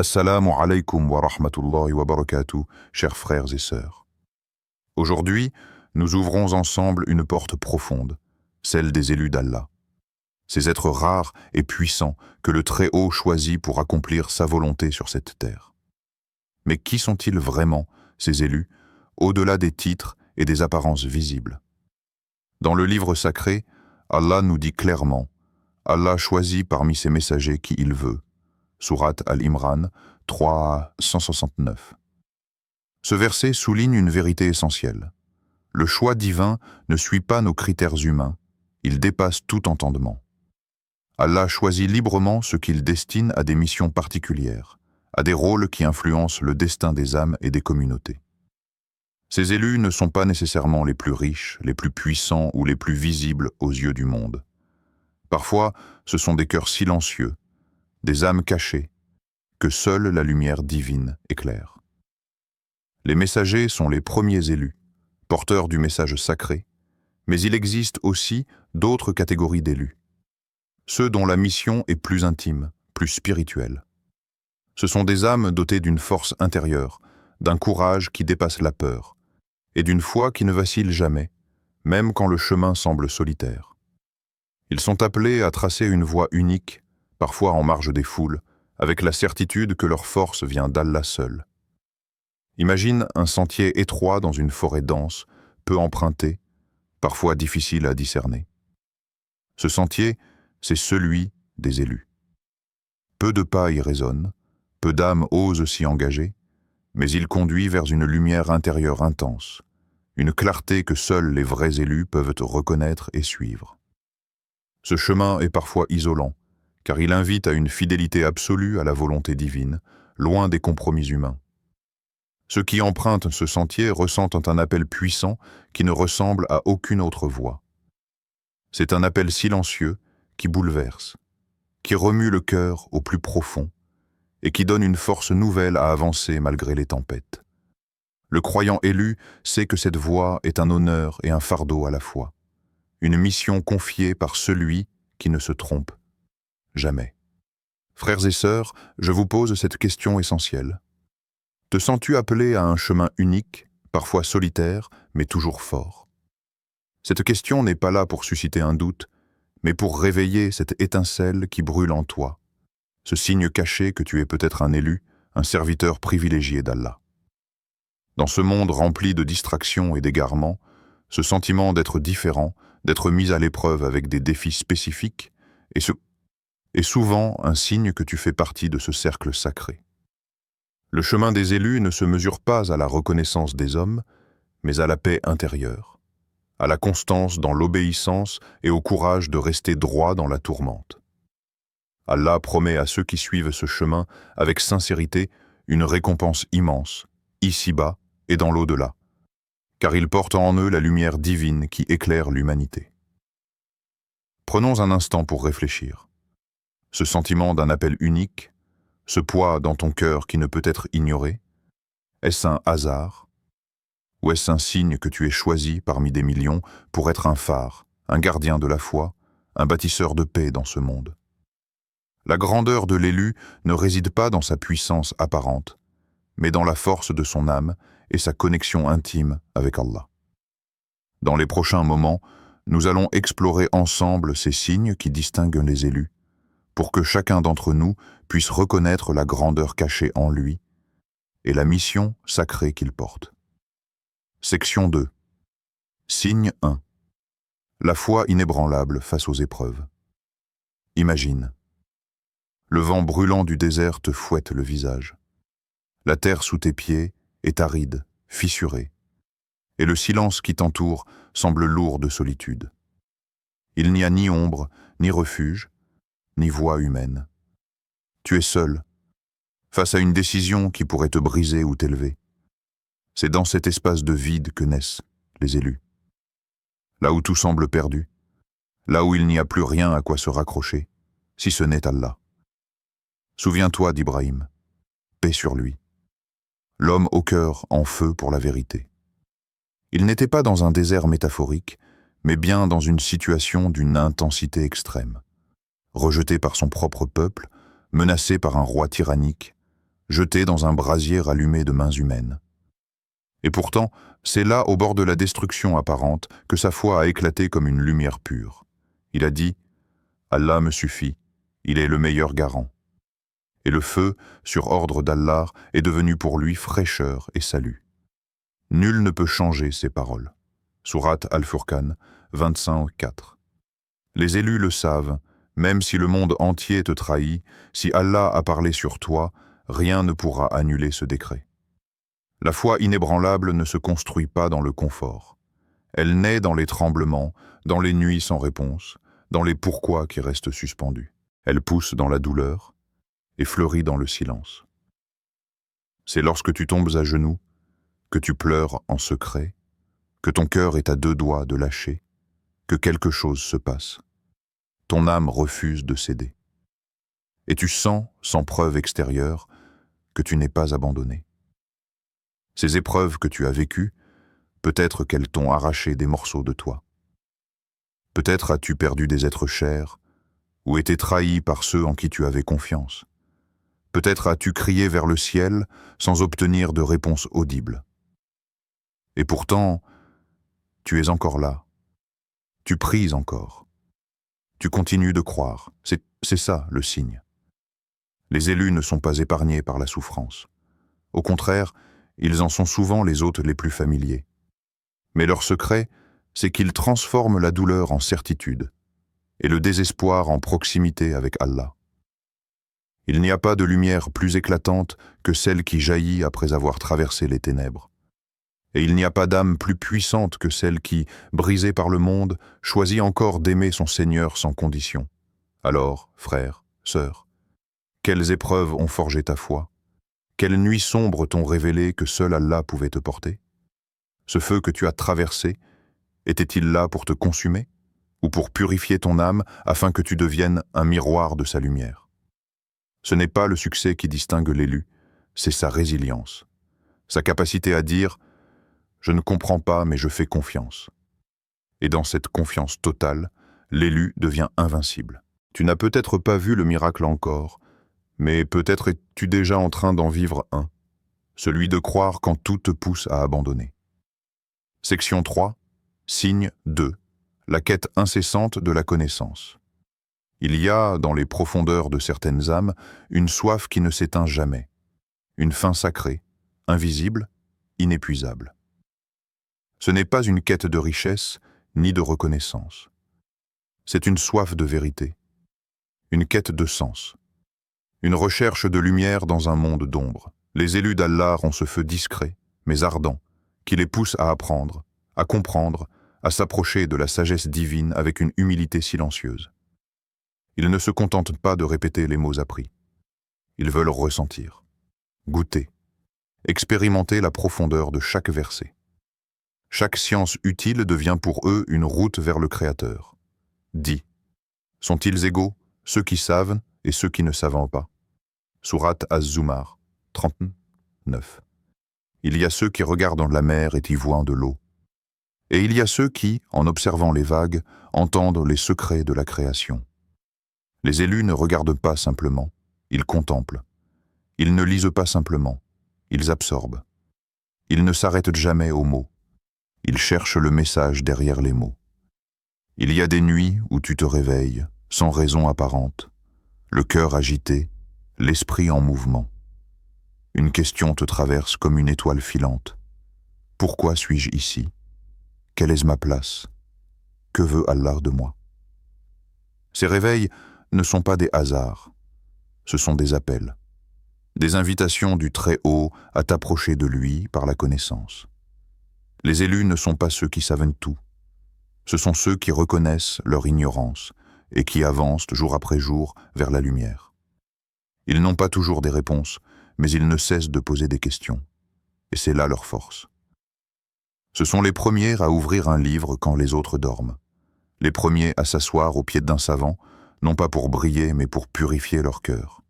Assalamu alaikum wa rahmatullahi wa barakatuh, chers frères et sœurs. Aujourd'hui, nous ouvrons ensemble une porte profonde, celle des élus d'Allah. Ces êtres rares et puissants que le Très-Haut choisit pour accomplir sa volonté sur cette terre. Mais qui sont-ils vraiment, ces élus, au-delà des titres et des apparences visibles? Dans le livre sacré, Allah nous dit clairement « Allah choisit parmi ses messagers qui il veut ». Sourate Al-Imran 3:169. Ce verset souligne une vérité essentielle. Le choix divin ne suit pas nos critères humains, il dépasse tout entendement. Allah choisit librement ce qu'il destine à des missions particulières, à des rôles qui influencent le destin des âmes et des communautés. Ces élus ne sont pas nécessairement les plus riches, les plus puissants ou les plus visibles aux yeux du monde. Parfois, ce sont des cœurs silencieux, des âmes cachées, que seule la lumière divine éclaire. Les messagers sont les premiers élus, porteurs du message sacré, mais il existe aussi d'autres catégories d'élus. Ceux dont la mission est plus intime, plus spirituelle. Ce sont des âmes dotées d'une force intérieure, d'un courage qui dépasse la peur, et d'une foi qui ne vacille jamais, même quand le chemin semble solitaire. Ils sont appelés à tracer une voie unique, parfois en marge des foules, avec la certitude que leur force vient d'Allah seul. Imagine un sentier étroit dans une forêt dense, peu emprunté, parfois difficile à discerner. Ce sentier, c'est celui des élus. Peu de pas y résonnent, peu d'âmes osent s'y engager, mais il conduit vers une lumière intérieure intense, une clarté que seuls les vrais élus peuvent reconnaître et suivre. Ce chemin est parfois isolant, car il invite à une fidélité absolue à la volonté divine, loin des compromis humains. Ceux qui empruntent ce sentier ressentent un appel puissant qui ne ressemble à aucune autre voix. C'est un appel silencieux qui bouleverse, qui remue le cœur au plus profond et qui donne une force nouvelle à avancer malgré les tempêtes. Le croyant élu sait que cette voie est un honneur et un fardeau à la fois, une mission confiée par celui qui ne se trompe jamais. Frères et sœurs, je vous pose cette question essentielle. Te sens-tu appelé à un chemin unique, parfois solitaire, mais toujours fort? Cette question n'est pas là pour susciter un doute, mais pour réveiller cette étincelle qui brûle en toi, ce signe caché que tu es peut-être un élu, un serviteur privilégié d'Allah. Dans ce monde rempli de distractions et d'égarements, ce sentiment d'être différent, d'être mis à l'épreuve avec des défis spécifiques, est souvent un signe que tu fais partie de ce cercle sacré. Le chemin des élus ne se mesure pas à la reconnaissance des hommes, mais à la paix intérieure, à la constance dans l'obéissance et au courage de rester droit dans la tourmente. Allah promet à ceux qui suivent ce chemin avec sincérité une récompense immense, ici-bas et dans l'au-delà, car ils portent en eux la lumière divine qui éclaire l'humanité. Prenons un instant pour réfléchir. Ce sentiment d'un appel unique, ce poids dans ton cœur qui ne peut être ignoré, est-ce un hasard? Ou est-ce un signe que tu es choisi parmi des millions pour être un phare, un gardien de la foi, un bâtisseur de paix dans ce monde? La grandeur de l'élu ne réside pas dans sa puissance apparente, mais dans la force de son âme et sa connexion intime avec Allah. Dans les prochains moments, nous allons explorer ensemble ces signes qui distinguent les élus, pour que chacun d'entre nous puisse reconnaître la grandeur cachée en lui et la mission sacrée qu'il porte. Section 2. Signe 1. La foi inébranlable face aux épreuves. Imagine. Le vent brûlant du désert te fouette le visage. La terre sous tes pieds est aride, fissurée, et le silence qui t'entoure semble lourd de solitude. Il n'y a ni ombre, ni refuge, ni voix humaine. Tu es seul, face à une décision qui pourrait te briser ou t'élever. C'est dans cet espace de vide que naissent les élus. Là où tout semble perdu, là où il n'y a plus rien à quoi se raccrocher, si ce n'est Allah. Souviens-toi d'Ibrahim, paix sur lui, l'homme au cœur en feu pour la vérité. Il n'était pas dans un désert métaphorique, mais bien dans une situation d'une intensité extrême. Rejeté par son propre peuple, menacé par un roi tyrannique, jeté dans un brasier allumé de mains humaines. Et pourtant, c'est là, au bord de la destruction apparente, que sa foi a éclaté comme une lumière pure. Il a dit « Allah me suffit, il est le meilleur garant ». Et le feu, sur ordre d'Allah, est devenu pour lui fraîcheur et salut. Nul ne peut changer ces paroles. Sourate Al-Furqan, 25-4. Les élus le savent, même si le monde entier te trahit, si Allah a parlé sur toi, rien ne pourra annuler ce décret. La foi inébranlable ne se construit pas dans le confort. Elle naît dans les tremblements, dans les nuits sans réponse, dans les pourquoi qui restent suspendus. Elle pousse dans la douleur et fleurit dans le silence. C'est lorsque tu tombes à genoux, que tu pleures en secret, que ton cœur est à deux doigts de lâcher, que quelque chose se passe. Ton âme refuse de céder. Et tu sens, sans preuve extérieure, que tu n'es pas abandonné. Ces épreuves que tu as vécues, peut-être qu'elles t'ont arraché des morceaux de toi. Peut-être as-tu perdu des êtres chers, ou été trahi par ceux en qui tu avais confiance. Peut-être as-tu crié vers le ciel sans obtenir de réponse audible. Et pourtant, tu es encore là. Tu pries encore. Tu continues de croire. C'est ça le signe. Les élus ne sont pas épargnés par la souffrance. Au contraire, ils en sont souvent les hôtes les plus familiers. Mais leur secret, c'est qu'ils transforment la douleur en certitude et le désespoir en proximité avec Allah. Il n'y a pas de lumière plus éclatante que celle qui jaillit après avoir traversé les ténèbres. Et il n'y a pas d'âme plus puissante que celle qui, brisée par le monde, choisit encore d'aimer son Seigneur sans condition. Alors, frères, sœurs, quelles épreuves ont forgé ta foi? Quelles nuits sombres t'ont révélé que seul Allah pouvait te porter? Ce feu que tu as traversé, était-il là pour te consumer, ou pour purifier ton âme afin que tu deviennes un miroir de sa lumière? Ce n'est pas le succès qui distingue l'élu, c'est sa résilience, sa capacité à dire « Je ne comprends pas, mais je fais confiance ». Et dans cette confiance totale, l'élu devient invincible. Tu n'as peut-être pas vu le miracle encore, mais peut-être es-tu déjà en train d'en vivre un, celui de croire quand tout te pousse à abandonner. Section 3, signe 2, la quête incessante de la connaissance. Il y a, dans les profondeurs de certaines âmes, une soif qui ne s'éteint jamais, une faim sacrée, invisible, inépuisable. Ce n'est pas une quête de richesse, ni de reconnaissance. C'est une soif de vérité, une quête de sens, une recherche de lumière dans un monde d'ombre. Les élus d'Allah ont ce feu discret, mais ardent, qui les pousse à apprendre, à comprendre, à s'approcher de la sagesse divine avec une humilité silencieuse. Ils ne se contentent pas de répéter les mots appris. Ils veulent ressentir, goûter, expérimenter la profondeur de chaque verset. Chaque science utile devient pour eux une route vers le Créateur. Dis, sont-ils égaux, ceux qui savent et ceux qui ne savent pas? Sourate Az-Zumar, 39. Il y a ceux qui regardent la mer et y voient de l'eau. Et il y a ceux qui, en observant les vagues, entendent les secrets de la création. Les élus ne regardent pas simplement, ils contemplent. Ils ne lisent pas simplement, ils absorbent. Ils ne s'arrêtent jamais aux mots. Ils cherchent le message derrière les mots. Il y a des nuits où tu te réveilles, sans raison apparente, le cœur agité, l'esprit en mouvement. Une question te traverse comme une étoile filante. Pourquoi suis-je ici? Quelle est ma place? Que veut Allah de moi? Ces réveils ne sont pas des hasards, ce sont des appels, des invitations du Très-Haut à t'approcher de lui par la connaissance. Les élus ne sont pas ceux qui savent tout, ce sont ceux qui reconnaissent leur ignorance et qui avancent jour après jour vers la lumière. Ils n'ont pas toujours des réponses, mais ils ne cessent de poser des questions, et c'est là leur force. Ce sont les premiers à ouvrir un livre quand les autres dorment, les premiers à s'asseoir au pied d'un savant, non pas pour briller, mais pour purifier leur cœur.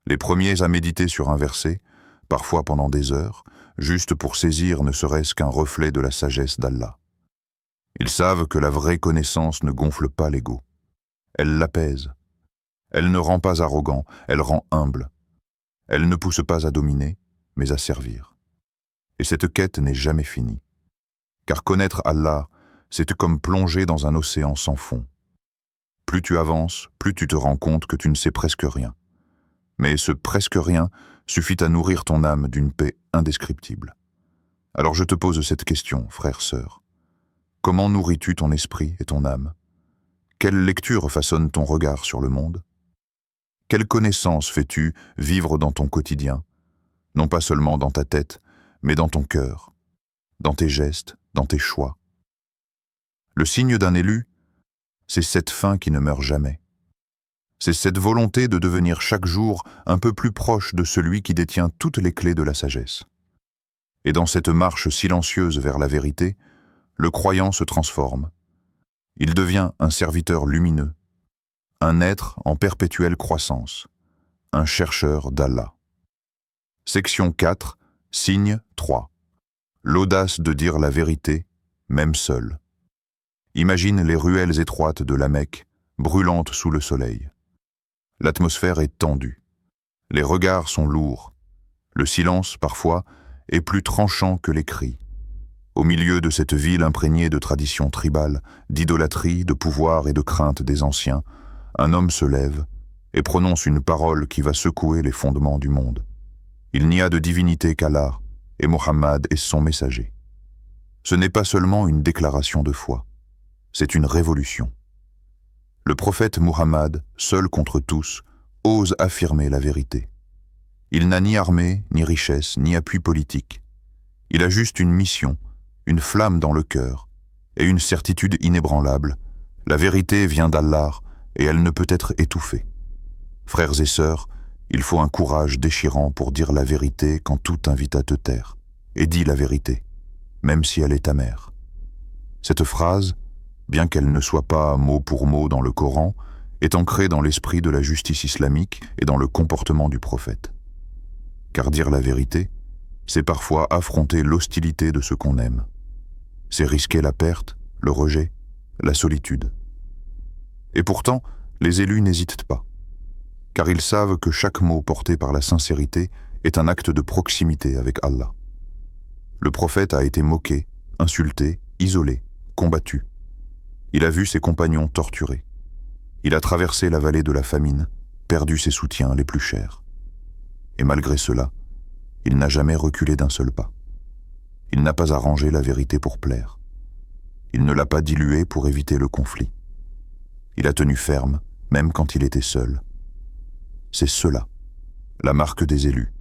Les premiers à méditer sur un verset, parfois pendant des heures, juste pour saisir ne serait-ce qu'un reflet de la sagesse d'Allah. Ils savent que la vraie connaissance ne gonfle pas l'ego. Elle l'apaise. Elle ne rend pas arrogant, elle rend humble. Elle ne pousse pas à dominer, mais à servir. Et cette quête n'est jamais finie. Car connaître Allah, c'est comme plonger dans un océan sans fond. Plus tu avances, plus tu te rends compte que tu ne sais presque rien. Mais ce presque rien suffit à nourrir ton âme d'une paix indescriptible. Alors je te pose cette question, frère, sœur. Comment nourris-tu ton esprit et ton âme? Quelle lecture façonne ton regard sur le monde? Quelle connaissance fais-tu vivre dans ton quotidien, non pas seulement dans ta tête, mais dans ton cœur, dans tes gestes, dans tes choix? Le signe d'un élu, c'est cette faim qui ne meurt jamais. C'est cette volonté de devenir chaque jour un peu plus proche de celui qui détient toutes les clés de la sagesse. Et dans cette marche silencieuse vers la vérité, le croyant se transforme. Il devient un serviteur lumineux, un être en perpétuelle croissance, un chercheur d'Allah. Section 4, signe 3. L'audace de dire la vérité, même seul. Imagine les ruelles étroites de la Mecque, brûlantes sous le soleil. L'atmosphère est tendue. Les regards sont lourds. Le silence, parfois, est plus tranchant que les cris. Au milieu de cette ville imprégnée de traditions tribales, d'idolâtrie, de pouvoir et de crainte des anciens, un homme se lève et prononce une parole qui va secouer les fondements du monde. Il n'y a de divinité qu'Allah, et Mohammed est son messager. Ce n'est pas seulement une déclaration de foi, c'est une révolution. Le prophète Muhammad, seul contre tous, ose affirmer la vérité. Il n'a ni armée, ni richesse, ni appui politique. Il a juste une mission, une flamme dans le cœur, et une certitude inébranlable. La vérité vient d'Allah, et elle ne peut être étouffée. Frères et sœurs, il faut un courage déchirant pour dire la vérité quand tout invite à te taire. Et dis la vérité, même si elle est amère. Cette phrase, bien qu'elle ne soit pas mot pour mot dans le Coran, est ancrée dans l'esprit de la justice islamique et dans le comportement du prophète. Car dire la vérité, c'est parfois affronter l'hostilité de ce qu'on aime. C'est risquer la perte, le rejet, la solitude. Et pourtant, les élus n'hésitent pas, car ils savent que chaque mot porté par la sincérité est un acte de proximité avec Allah. Le prophète a été moqué, insulté, isolé, combattu. Il a vu ses compagnons torturés. Il a traversé la vallée de la famine, perdu ses soutiens les plus chers. Et malgré cela, il n'a jamais reculé d'un seul pas. Il n'a pas arrangé la vérité pour plaire. Il ne l'a pas diluée pour éviter le conflit. Il a tenu ferme, même quand il était seul. C'est cela, la marque des élus.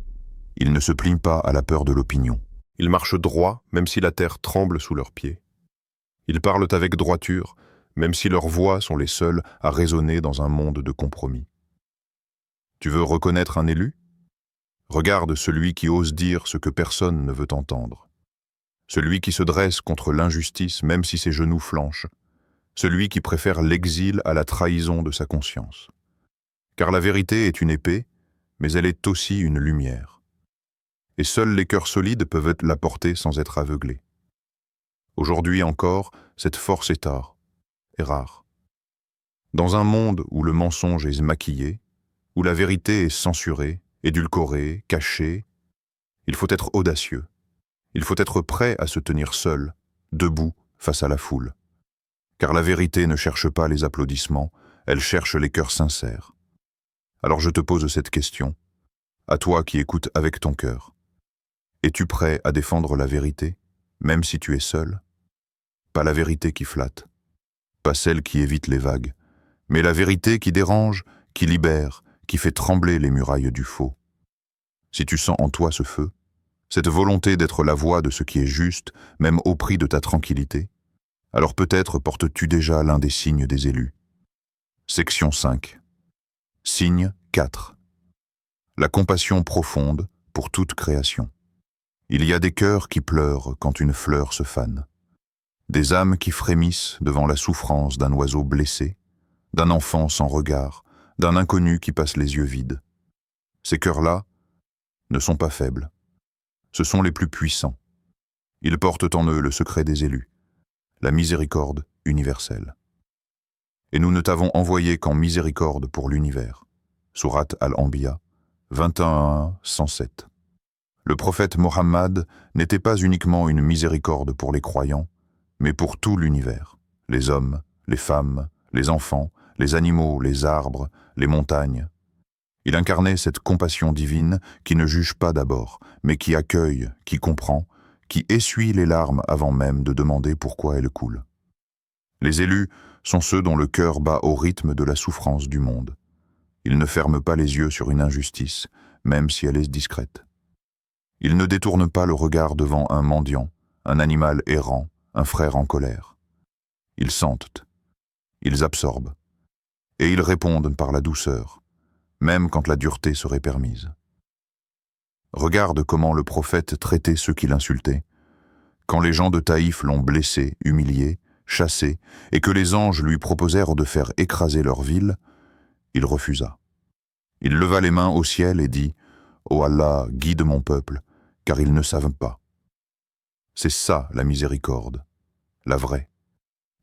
Ils ne se plient pas à la peur de l'opinion. Ils marchent droit, même si la terre tremble sous leurs pieds. Ils parlent avec droiture, même si leurs voix sont les seules à résonner dans un monde de compromis. Tu veux reconnaître un élu? Regarde celui qui ose dire ce que personne ne veut entendre. Celui qui se dresse contre l'injustice même si ses genoux flanchent. Celui qui préfère l'exil à la trahison de sa conscience. Car la vérité est une épée, mais elle est aussi une lumière. Et seuls les cœurs solides peuvent la porter sans être aveuglés. Aujourd'hui encore, cette force est rare. Dans un monde où le mensonge est maquillé, où la vérité est censurée, édulcorée, cachée, il faut être audacieux. Il faut être prêt à se tenir seul, debout, face à la foule. Car la vérité ne cherche pas les applaudissements, elle cherche les cœurs sincères. Alors je te pose cette question, à toi qui écoutes avec ton cœur. Es-tu prêt à défendre la vérité, même si tu es seul? Pas la vérité qui flatte, pas celle qui évite les vagues, mais la vérité qui dérange, qui libère, qui fait trembler les murailles du faux. Si tu sens en toi ce feu, cette volonté d'être la voix de ce qui est juste, même au prix de ta tranquillité, alors peut-être portes-tu déjà l'un des signes des élus. Section 5. Signe 4. La compassion profonde pour toute création. Il y a des cœurs qui pleurent quand une fleur se fane, des âmes qui frémissent devant la souffrance d'un oiseau blessé, d'un enfant sans regard, d'un inconnu qui passe les yeux vides. Ces cœurs-là ne sont pas faibles. Ce sont les plus puissants. Ils portent en eux le secret des élus, la miséricorde universelle. Et nous ne t'avons envoyé qu'en miséricorde pour l'univers. Sourate Al-Anbiya, 21-107. Le prophète Mohammed n'était pas uniquement une miséricorde pour les croyants, mais pour tout l'univers, les hommes, les femmes, les enfants, les animaux, les arbres, les montagnes. Il incarnait cette compassion divine qui ne juge pas d'abord, mais qui accueille, qui comprend, qui essuie les larmes avant même de demander pourquoi elles coulent. Les élus sont ceux dont le cœur bat au rythme de la souffrance du monde. Ils ne ferment pas les yeux sur une injustice, même si elle est discrète. Ils ne détournent pas le regard devant un mendiant, un animal errant, un frère en colère. Ils sentent, ils absorbent, et ils répondent par la douceur, même quand la dureté serait permise. Regarde comment le prophète traitait ceux qui l'insultaient. Quand les gens de Taïf l'ont blessé, humilié, chassé, et que les anges lui proposèrent de faire écraser leur ville, il refusa. Il leva les mains au ciel et dit « Ô Allah, guide mon peuple, car ils ne savent pas. » C'est ça la miséricorde, la vraie,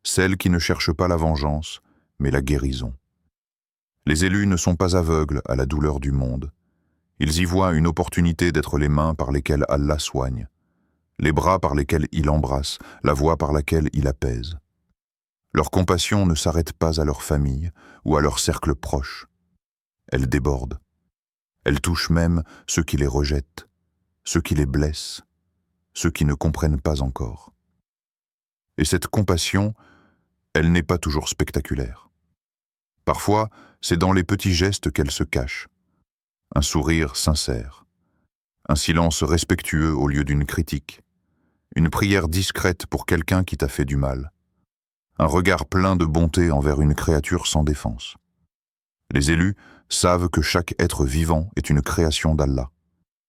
celle qui ne cherche pas la vengeance, mais la guérison. Les élus ne sont pas aveugles à la douleur du monde. Ils y voient une opportunité d'être les mains par lesquelles Allah soigne, les bras par lesquels il embrasse, la voix par laquelle il apaise. Leur compassion ne s'arrête pas à leur famille ou à leur cercle proche. Elle déborde. Elle touche même ceux qui les rejettent, ceux qui les blessent, ceux qui ne comprennent pas encore. Et cette compassion, elle n'est pas toujours spectaculaire. Parfois, c'est dans les petits gestes qu'elle se cache. Un sourire sincère, un silence respectueux au lieu d'une critique, une prière discrète pour quelqu'un qui t'a fait du mal, un regard plein de bonté envers une créature sans défense. Les élus savent que chaque être vivant est une création d'Allah,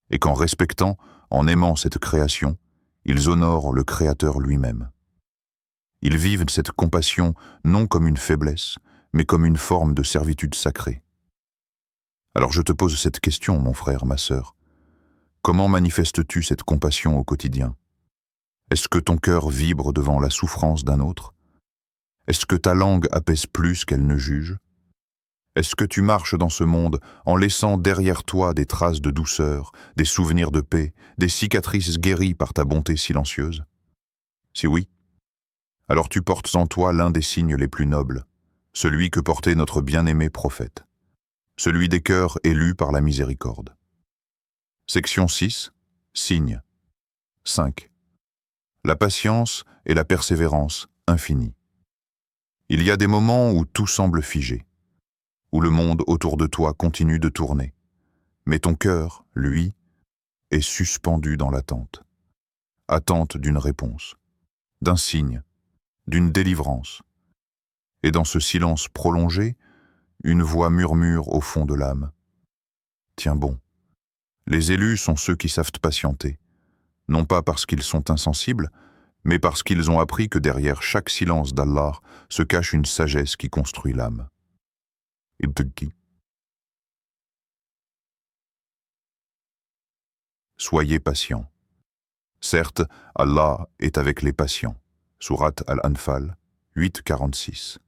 et qu'en respectant, en aimant cette création, ils honorent le Créateur lui-même. Ils vivent cette compassion non comme une faiblesse, mais comme une forme de servitude sacrée. Alors je te pose cette question, mon frère, ma sœur. Comment manifestes-tu cette compassion au quotidien? Est-ce que ton cœur vibre devant la souffrance d'un autre? Est-ce que ta langue apaise plus qu'elle ne juge? Est-ce que tu marches dans ce monde en laissant derrière toi des traces de douceur, des souvenirs de paix, des cicatrices guéries par ta bonté silencieuse? Si oui, alors tu portes en toi l'un des signes les plus nobles, celui que portait notre bien-aimé prophète, celui des cœurs élus par la miséricorde. Section 6. Signes. 5. La patience et la persévérance infinie. Il y a des moments où tout semble figé, où le monde autour de toi continue de tourner, mais ton cœur, lui, est suspendu dans l'attente. Attente d'une réponse, d'un signe, d'une délivrance. Et dans ce silence prolongé, une voix murmure au fond de l'âme. Tiens bon, les élus sont ceux qui savent patienter, non pas parce qu'ils sont insensibles, mais parce qu'ils ont appris que derrière chaque silence d'Allah se cache une sagesse qui construit l'âme. Soyez patients. Certes, Allah est avec les patients. Sourate Al-Anfal 8:46.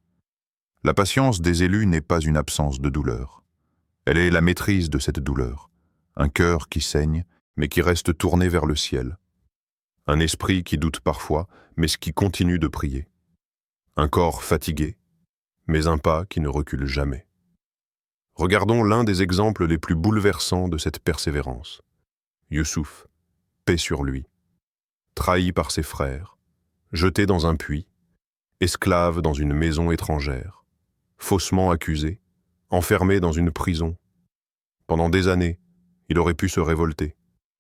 La patience des élus n'est pas une absence de douleur. Elle est la maîtrise de cette douleur. Un cœur qui saigne, mais qui reste tourné vers le ciel. Un esprit qui doute parfois, mais qui continue de prier. Un corps fatigué, mais un pas qui ne recule jamais. Regardons l'un des exemples les plus bouleversants de cette persévérance. Youssouf, paix sur lui, trahi par ses frères, jeté dans un puits, esclave dans une maison étrangère, faussement accusé, enfermé dans une prison. Pendant des années, il aurait pu se révolter,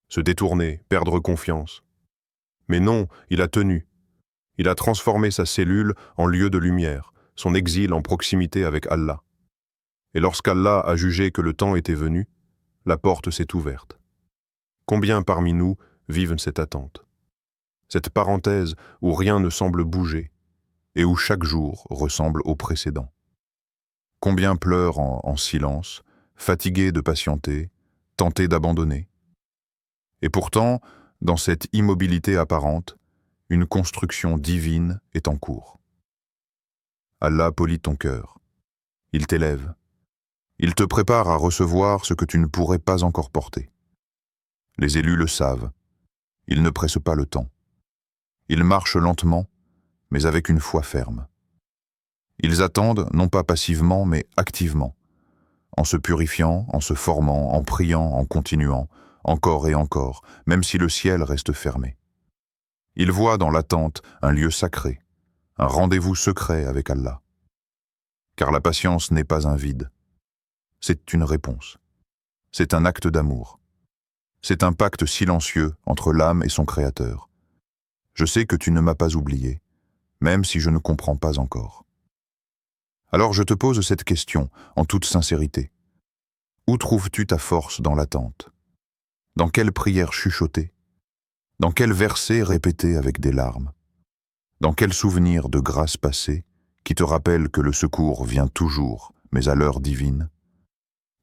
se détourner, perdre confiance. Mais non, il a tenu. Il a transformé sa cellule en lieu de lumière, son exil en proximité avec Allah. Et lorsqu'Allah a jugé que le temps était venu, la porte s'est ouverte. Combien parmi nous vivent cette attente? Cette parenthèse où rien ne semble bouger et où chaque jour ressemble au précédent. Combien pleurent en silence, fatigués de patienter, tentés d'abandonner? Et pourtant, dans cette immobilité apparente, une construction divine est en cours. Allah polit ton cœur. Il t'élève. Il te prépare à recevoir ce que tu ne pourrais pas encore porter. Les élus le savent. Ils ne pressent pas le temps. Ils marchent lentement, mais avec une foi ferme. Ils attendent, non pas passivement, mais activement, en se purifiant, en se formant, en priant, en continuant, encore et encore, même si le ciel reste fermé. Ils voient dans l'attente un lieu sacré, un rendez-vous secret avec Allah. Car la patience n'est pas un vide. C'est une réponse. C'est un acte d'amour. C'est un pacte silencieux entre l'âme et son Créateur. Je sais que tu ne m'as pas oublié, même si je ne comprends pas encore. Alors je te pose cette question en toute sincérité. Où trouves-tu ta force dans l'attente? Dans quelle prière chuchotée? Dans quel verset répété avec des larmes? Dans quel souvenir de grâce passée qui te rappelle que le secours vient toujours, mais à l'heure divine?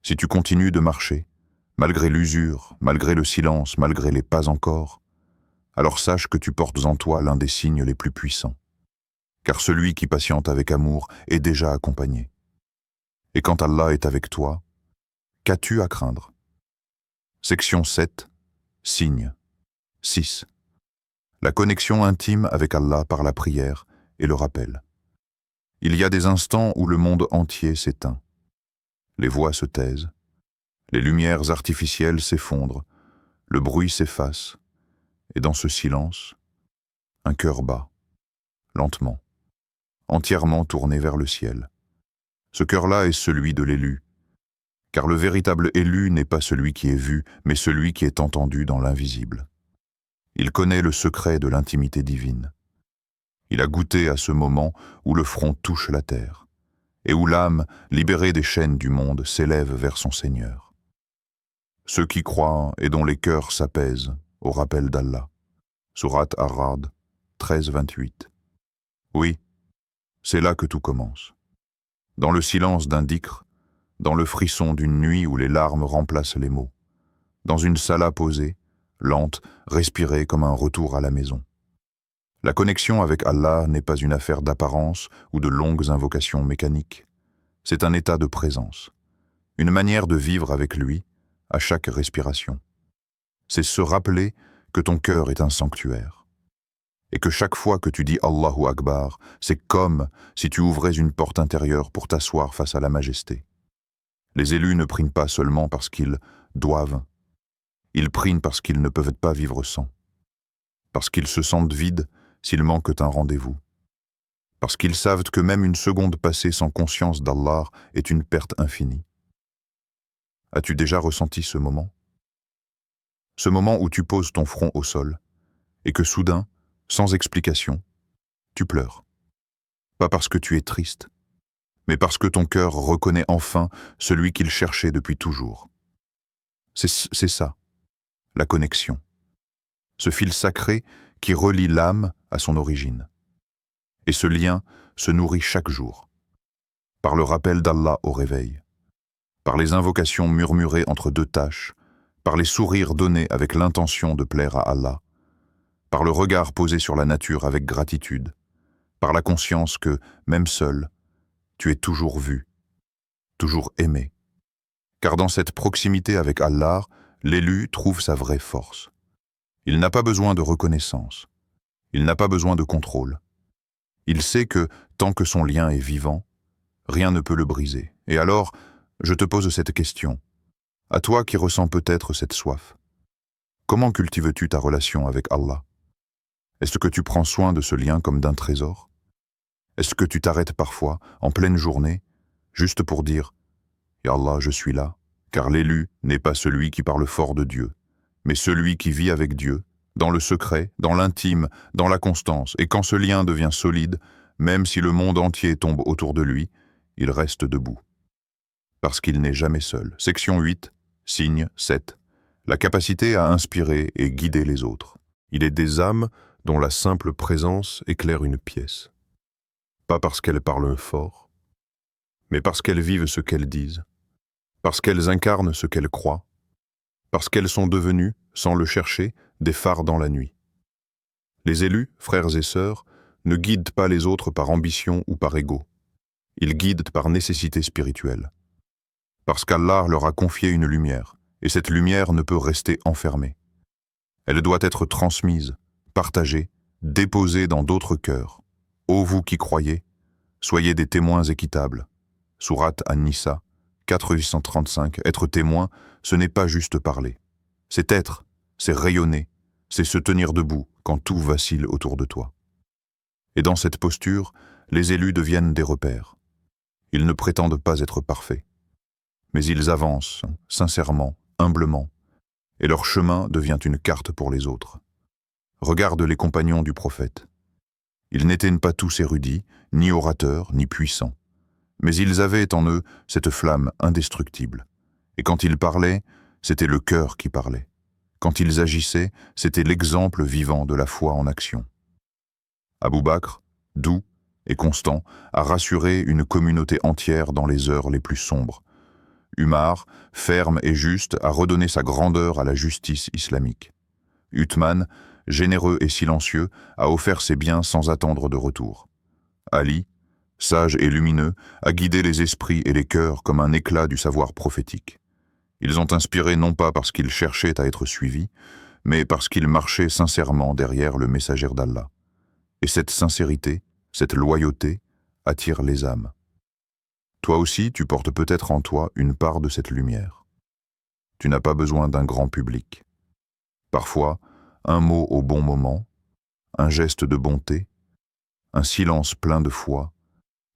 Si tu continues de marcher, malgré l'usure, malgré le silence, malgré les pas encore, alors sache que tu portes en toi l'un des signes les plus puissants. Car celui qui patiente avec amour est déjà accompagné. Et quand Allah est avec toi, qu'as-tu à craindre? Section 7. Signe. 6. La connexion intime avec Allah par la prière et le rappel. Il y a des instants où le monde entier s'éteint. Les voix se taisent, les lumières artificielles s'effondrent, le bruit s'efface, et dans ce silence, un cœur bat, lentement, entièrement tourné vers le ciel. Ce cœur-là est celui de l'élu, car le véritable élu n'est pas celui qui est vu, mais celui qui est entendu dans l'invisible. Il connaît le secret de l'intimité divine. Il a goûté à ce moment où le front touche la terre, et où l'âme, libérée des chaînes du monde, s'élève vers son Seigneur. Ceux qui croient et dont les cœurs s'apaisent au rappel d'Allah. Sourate Ar-Ra'd 13-28. Oui, c'est là que tout commence. Dans le silence d'un dhikr, dans le frisson d'une nuit où les larmes remplacent les mots, dans une sala posée, lente, respirée comme un retour à la maison. La connexion avec Allah n'est pas une affaire d'apparence ou de longues invocations mécaniques. C'est un état de présence, une manière de vivre avec lui à chaque respiration. C'est se rappeler que ton cœur est un sanctuaire et que chaque fois que tu dis Allahu Akbar, c'est comme si tu ouvrais une porte intérieure pour t'asseoir face à la majesté. Les élus ne prient pas seulement parce qu'ils doivent, ils prient parce qu'ils ne peuvent pas vivre sans, parce qu'ils se sentent vides s'ils manquent un rendez-vous, parce qu'ils savent que même une seconde passée sans conscience d'Allah est une perte infinie. As-tu déjà ressenti ce moment? Ce moment où tu poses ton front au sol et que soudain, sans explication, tu pleures. Pas parce que tu es triste, mais parce que ton cœur reconnaît enfin celui qu'il cherchait depuis toujours. C'est ça, la connexion. Ce fil sacré qui relie l'âme à son origine. Et ce lien se nourrit chaque jour, par le rappel d'Allah au réveil, par les invocations murmurées entre deux tâches, par les sourires donnés avec l'intention de plaire à Allah, par le regard posé sur la nature avec gratitude, par la conscience que, même seul, tu es toujours vu, toujours aimé. Car dans cette proximité avec Allah, l'élu trouve sa vraie force. Il n'a pas besoin de reconnaissance. Il n'a pas besoin de contrôle. Il sait que, tant que son lien est vivant, rien ne peut le briser. Et alors, je te pose cette question. À toi qui ressens peut-être cette soif, comment cultives-tu ta relation avec Allah? Est-ce que tu prends soin de ce lien comme d'un trésor? Est-ce que tu t'arrêtes parfois, en pleine journée, juste pour dire « Ya Allah, je suis là », car l'élu n'est pas celui qui parle fort de Dieu, mais celui qui vit avec Dieu, dans le secret, dans l'intime, dans la constance, et quand ce lien devient solide, même si le monde entier tombe autour de lui, il reste debout. Parce qu'il n'est jamais seul. Section 8, signe 7. La capacité à inspirer et guider les autres. Il est des âmes dont la simple présence éclaire une pièce. Pas parce qu'elles parlent fort, mais parce qu'elles vivent ce qu'elles disent, parce qu'elles incarnent ce qu'elles croient, parce qu'elles sont devenues, sans le chercher, des phares dans la nuit. Les élus, frères et sœurs, ne guident pas les autres par ambition ou par ego. Ils guident par nécessité spirituelle. Parce qu'Allah leur a confié une lumière, et cette lumière ne peut rester enfermée. Elle doit être transmise, partagée, déposée dans d'autres cœurs. Ô vous qui croyez, soyez des témoins équitables. Sourate An-Nisa, 435. Être témoin, ce n'est pas juste parler. C'est être, c'est rayonner, c'est se tenir debout quand tout vacille autour de toi. Et dans cette posture, les élus deviennent des repères. Ils ne prétendent pas être parfaits. Mais ils avancent, sincèrement, humblement, et leur chemin devient une carte pour les autres. Regarde les compagnons du prophète. Ils n'étaient pas tous érudits, ni orateurs, ni puissants. Mais ils avaient en eux cette flamme indestructible. Et quand ils parlaient, c'était le cœur qui parlait. Quand ils agissaient, c'était l'exemple vivant de la foi en action. Abou Bakr, doux et constant, a rassuré une communauté entière dans les heures les plus sombres. Umar, ferme et juste, a redonné sa grandeur à la justice islamique. Uthman, généreux et silencieux, a offert ses biens sans attendre de retour. Ali, sage et lumineux, a guidé les esprits et les cœurs comme un éclat du savoir prophétique. Ils ont inspiré non pas parce qu'ils cherchaient à être suivis, mais parce qu'ils marchaient sincèrement derrière le messager d'Allah. Et cette sincérité, cette loyauté, attire les âmes. Toi aussi, tu portes peut-être en toi une part de cette lumière. Tu n'as pas besoin d'un grand public. Parfois, un mot au bon moment, un geste de bonté, un silence plein de foi,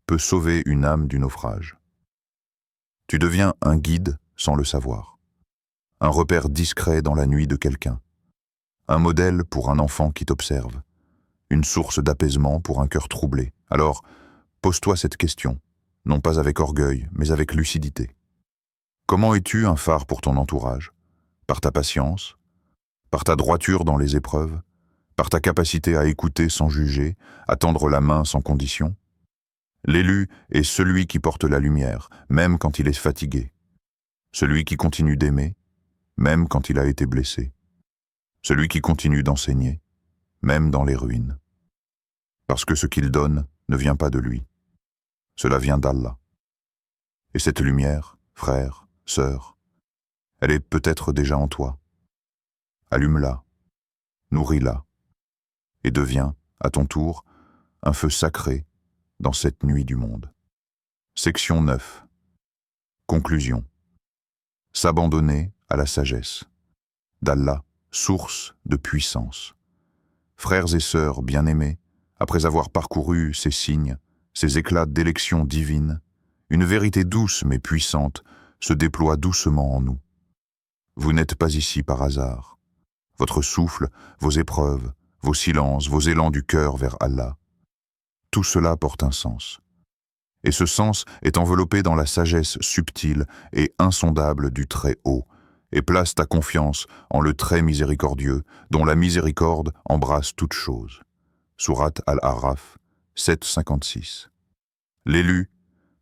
peut sauver une âme du naufrage. Tu deviens un guide sans le savoir, un repère discret dans la nuit de quelqu'un, un modèle pour un enfant qui t'observe, une source d'apaisement pour un cœur troublé. Alors, pose-toi cette question, non pas avec orgueil, mais avec lucidité. Comment es-tu un phare pour ton entourage? Par ta patience? Par ta droiture dans les épreuves? Par ta capacité à écouter sans juger, à tendre la main sans condition? L'élu est celui qui porte la lumière, même quand il est fatigué. Celui qui continue d'aimer, même quand il a été blessé. Celui qui continue d'enseigner, même dans les ruines. Parce que ce qu'il donne ne vient pas de lui. Cela vient d'Allah. Et cette lumière, frère, sœur, elle est peut-être déjà en toi. Allume-la, nourris-la, et deviens, à ton tour, un feu sacré dans cette nuit du monde. Section 9. Conclusion. S'abandonner à la sagesse. D'Allah, source de puissance. Frères et sœurs bien-aimés, après avoir parcouru ces signes, ces éclats d'élection divine, une vérité douce mais puissante se déploie doucement en nous. Vous n'êtes pas ici par hasard. Votre souffle, vos épreuves, vos silences, vos élans du cœur vers Allah, tout cela porte un sens. Et ce sens est enveloppé dans la sagesse subtile et insondable du Très-Haut, et place ta confiance en le Très miséricordieux, dont la miséricorde embrasse toute chose. Sourate Al-A'raf, 7,56. L'élu,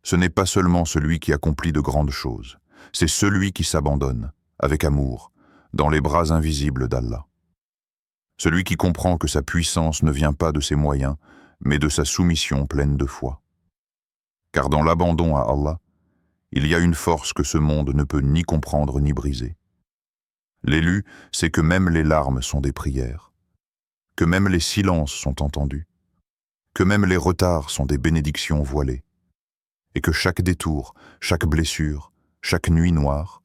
ce n'est pas seulement celui qui accomplit de grandes choses, c'est celui qui s'abandonne, avec amour, dans les bras invisibles d'Allah. Celui qui comprend que sa puissance ne vient pas de ses moyens, mais de sa soumission pleine de foi. Car dans l'abandon à Allah, il y a une force que ce monde ne peut ni comprendre ni briser. L'élu sait que même les larmes sont des prières, que même les silences sont entendus, que même les retards sont des bénédictions voilées, et que chaque détour, chaque blessure, chaque nuit noire,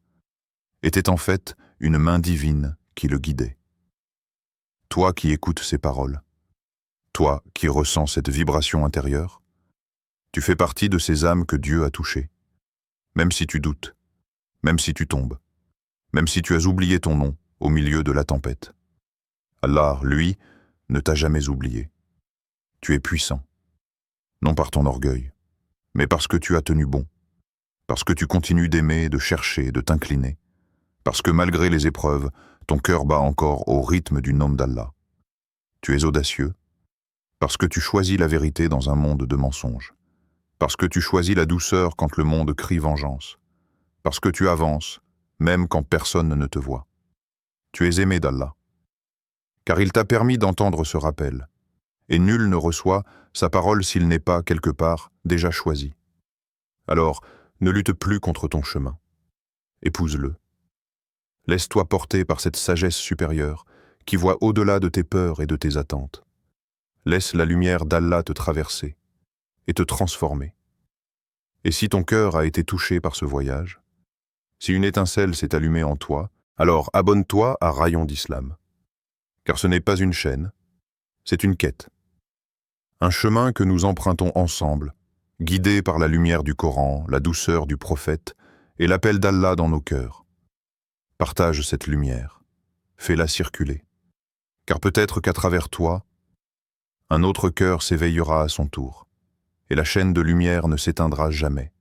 était en fait une main divine qui le guidait. Toi qui écoutes ces paroles, toi qui ressens cette vibration intérieure, tu fais partie de ces âmes que Dieu a touchées. Même si tu doutes, même si tu tombes, même si tu as oublié ton nom au milieu de la tempête. Allah, lui, ne t'a jamais oublié. Tu es puissant, non par ton orgueil, mais parce que tu as tenu bon, parce que tu continues d'aimer, de chercher, de t'incliner, parce que malgré les épreuves, ton cœur bat encore au rythme du nom d'Allah. Tu es audacieux, parce que tu choisis la vérité dans un monde de mensonges, parce que tu choisis la douceur quand le monde crie vengeance, parce que tu avances, même quand personne ne te voit. Tu es aimé d'Allah, car il t'a permis d'entendre ce rappel, et nul ne reçoit sa parole s'il n'est pas, quelque part, déjà choisi. Alors, ne lutte plus contre ton chemin. épouse-le. Laisse-toi porter par cette sagesse supérieure qui voit au-delà de tes peurs et de tes attentes. Laisse la lumière d'Allah te traverser et te transformer. Et si ton cœur a été touché par ce voyage, si une étincelle s'est allumée en toi, alors abonne-toi à Rayon d'Islam. Car ce n'est pas une chaîne, c'est une quête. Un chemin que nous empruntons ensemble, guidés par la lumière du Coran, la douceur du prophète et l'appel d'Allah dans nos cœurs. Partage cette lumière, fais-la circuler. Car peut-être qu'à travers toi, un autre cœur s'éveillera à son tour, et la chaîne de lumière ne s'éteindra jamais.